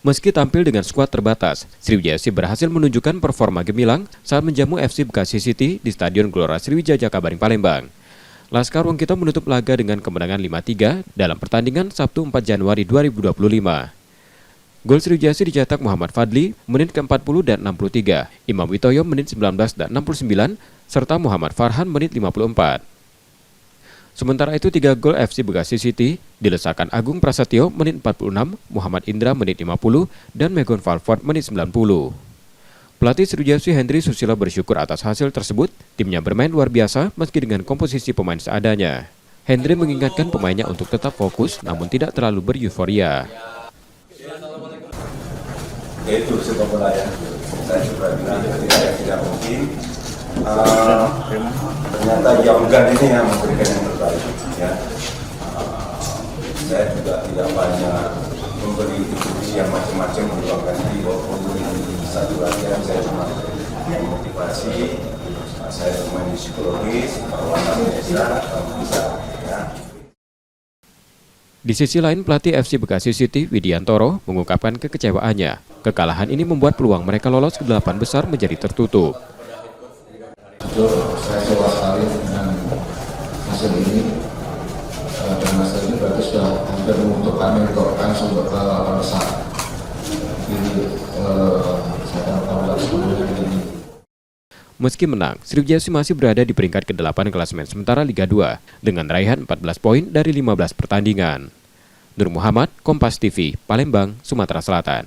Meski tampil dengan skuad terbatas, Sriwijaya FC berhasil menunjukkan performa gemilang saat menjamu FC Bekasi City di Stadion Gelora Sriwijaya Jakabaring Palembang. Laskar Wongkito menutup laga dengan kemenangan 5-3 dalam pertandingan Sabtu 4 Januari 2025. Gol Sriwijaya FC dicetak Muhammad Fadli menit ke-40 dan 63, Imam Witoyo menit 19 dan 69, serta Muhammad Farhan menit 54. Sementara itu 3 gol FC Bekasi City dilesakan Agung Prasetyo menit 46, Muhammad Indra menit 50, dan Megon Valford menit 90. Pelatih Sriwijaya FC Hendry Susilo bersyukur atas hasil tersebut, timnya bermain luar biasa meski dengan komposisi pemain seadanya. Hendry mengingatkan pemainnya untuk tetap fokus namun tidak terlalu beryuforia. Itu sepak bola ya, saya juga bilang tidak mungkin. Ternyata Jamgan ini yang memberikan yang terbaik ya. Saya juga tidak banyak memberi instruksi yang macam-macam menyebabkan diri walaupun di satu latihan saya cuma memotivasi, saya bermain psikologis bahwa bisa ya. Di sisi lain, pelatih FC Bekasi City Widiantoro mengungkapkan kekecewaannya. Kekalahan ini membuat peluang mereka lolos ke 8 besar menjadi tertutup. Saya kecewa sekali dengan hasil ini, dan hasil ini berarti sudah hampir menutup kami untuk langsung ke 8 besar. Jadi saya akan ini. Meski menang, Sriwijaya FC masih berada di peringkat ke-8 klasemen sementara Liga 2 dengan raihan 14 poin dari 15 pertandingan. Nur Muhammad, Kompas TV, Palembang, Sumatera Selatan.